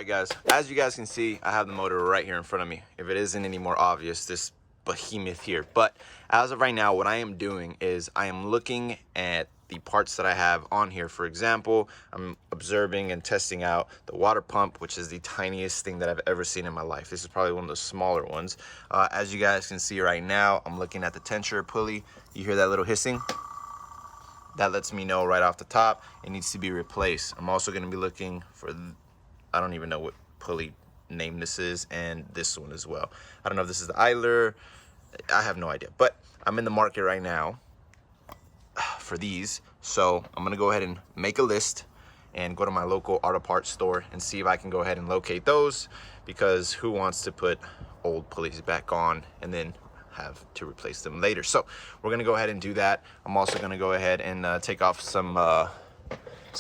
Alright guys, as you guys can see, I have the motor right here in front of me. If it isn't any more obvious, this behemoth here. But as of right now, what I am doing is I am looking at the parts that I have on here. For example, I'm observing and testing out the water pump, which is the tiniest thing that I've ever seen in my life. This is probably one of the smaller ones. As you guys can see right now, I'm looking at the tensioner pulley. You hear that little hissing? That lets me know right off the top it needs to be replaced. I'm also going to be looking for, I don't even know what pulley name this is, and this one as well. I don't know if this is the idler. I have no idea, but I'm in the market right now for these. So I'm going to go ahead and make a list and go to my local auto parts store and see if I can go ahead and locate those, because who wants to put old pulleys back on and then have to replace them later? So we're gonna go ahead and do that. I'm also gonna go ahead and take off some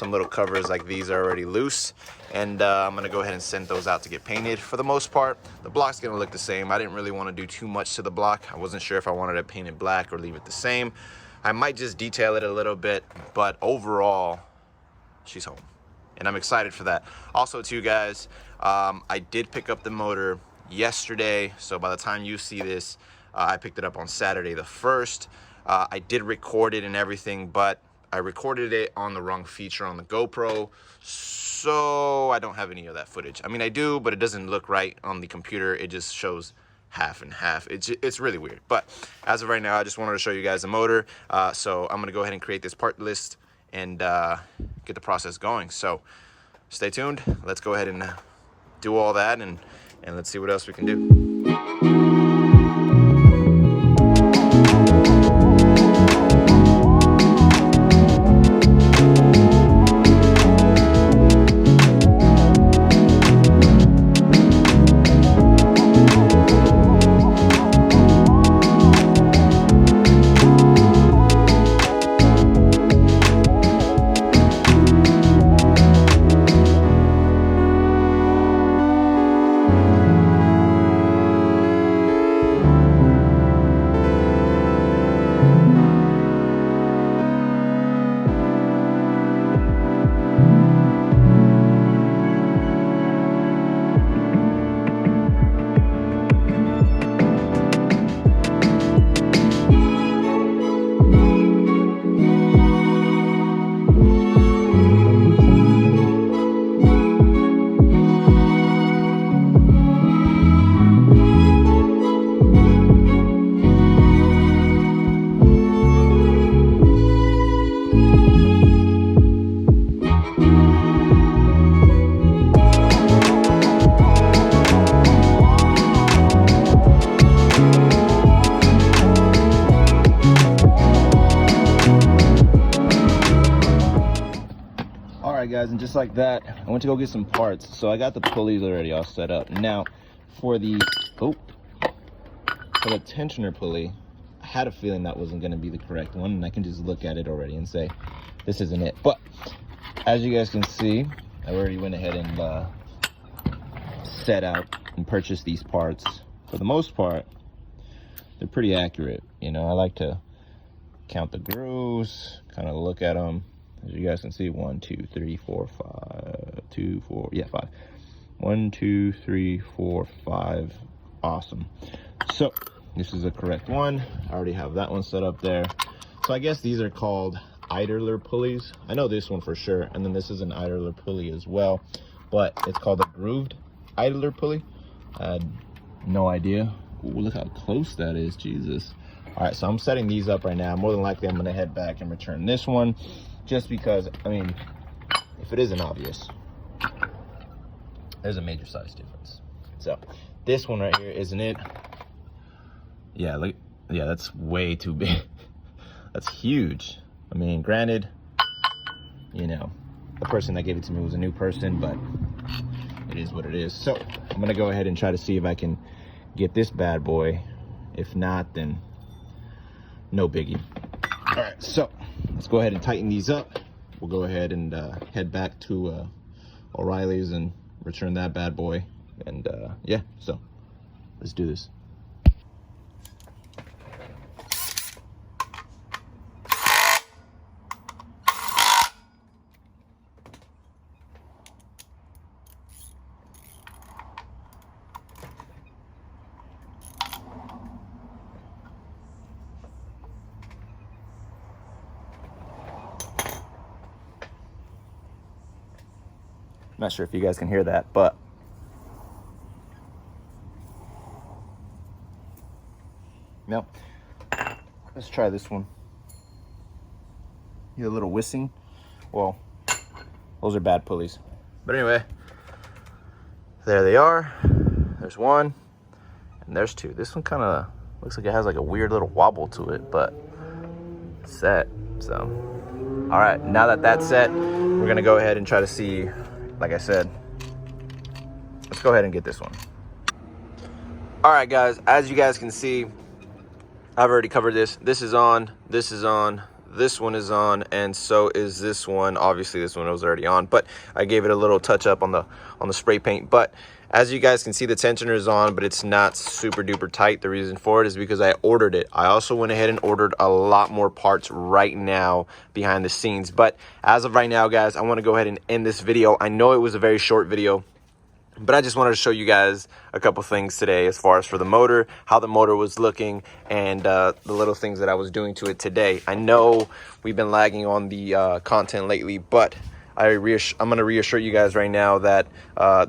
little covers like these are already loose, and I'm gonna go ahead and send those out to get painted. For the most part, the block's gonna look the same. I didn't really want to do too much to the block. I wasn't sure if I wanted to paint it black or leave it the same. I might just detail it a little bit, but overall, she's home, and I'm excited for that. Also too, guys, I did pick up the motor yesterday, so by the time you see this, I picked it up on Saturday the 1st. I did record it and everything, but I recorded it on the wrong feature on the GoPro, so I don't have any of that footage. I mean, I do, but it doesn't look right on the computer. It just shows half and half. It's really weird. But as of right now, I just wanted to show you guys the motor. So I'm gonna go ahead and create this part list and get the process going. So stay tuned. Let's go ahead and do all that, and let's see what else we can do. Alright guys, and just like that, I went to go get some parts. So I got the pulleys already all set up. Now for the tensioner pulley, I had a feeling that wasn't going to be the correct one, and I can just look at it already and say this isn't it. But as you guys can see, I already went ahead and set out and purchased these parts. For the most part, they're pretty accurate. You know, I like to count the grooves, kind of look at them. As you guys can see, 1, 2, 3, 4, 5, 2, 4, yeah, 5. 1, 2, 3, 4, 5. Awesome. So this is the correct one. I already have that one set up there. So I guess these are called idler pulleys. I know this one for sure, and then this is an idler pulley as well, but it's called a grooved idler pulley. I had no idea. Ooh, look how close that is, Jesus. All right, so I'm setting these up right now. More than likely, I'm gonna head back and return this one, just because, I mean, if it isn't obvious, there's a major size difference. So this one right here, isn't it? Yeah, look, yeah, that's way too big. That's huge. I mean, granted, you know, the person that gave it to me was a new person, but it is what it is. So I'm gonna go ahead and try to see if I can get this bad boy. If not, then no biggie. All right, so let's go ahead and tighten these up. We'll go ahead and head back to O'Reilly's and return that bad boy. And yeah, so let's do this. not sure if you guys can hear that, but no. Let's try this one. Hear a little whistling. Well, those are bad pulleys. But anyway, there they are. There's one, and there's two. This one kind of looks like it has like a weird little wobble to it, but it's set. So, all right, now that that's set, we're gonna go ahead and try to see, like I said, let's go ahead and get this one. All right, guys, as you guys can see, I've already covered this. This is on, this is on, this one is on, and so is this one. Obviously, this one was already on, but I gave it a little touch up on the spray paint. But as you guys can see, the tensioner is on, but it's not super duper tight. The reason for it is because I ordered it. I also went ahead and ordered a lot more parts right now behind the scenes. But as of right now, guys, I want to go ahead and end this video. I know it was a very short video, but I just wanted to show you guys a couple things today as far as for the motor, how the motor was looking, and the little things that I was doing to it today. I know we've been lagging on the content lately, but I'm going to reassure you guys right now that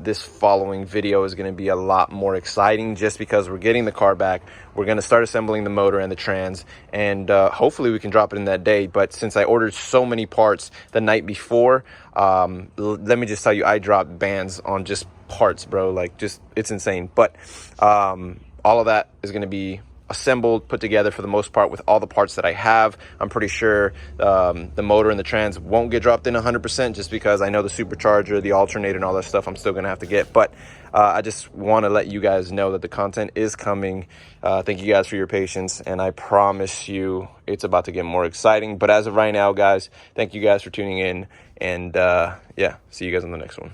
this following video is going to be a lot more exciting just because we're getting the car back. We're going to start assembling the motor and the trans, and hopefully we can drop it in that day. But since I ordered so many parts the night before, let me just tell you, I dropped bands on just parts, bro. Like, just, it's insane. But all of that is going to be assembled, put together for the most part with all the parts that I have. I'm pretty sure the motor and the trans won't get dropped in 100% just because I know the supercharger, the alternator, and all that stuff I'm still gonna have to get. But I just want to let you guys know that the content is coming. Thank you guys for your patience, and I promise you it's about to get more exciting. But as of right now, guys, thank you guys for tuning in, and yeah, see you guys on the next one.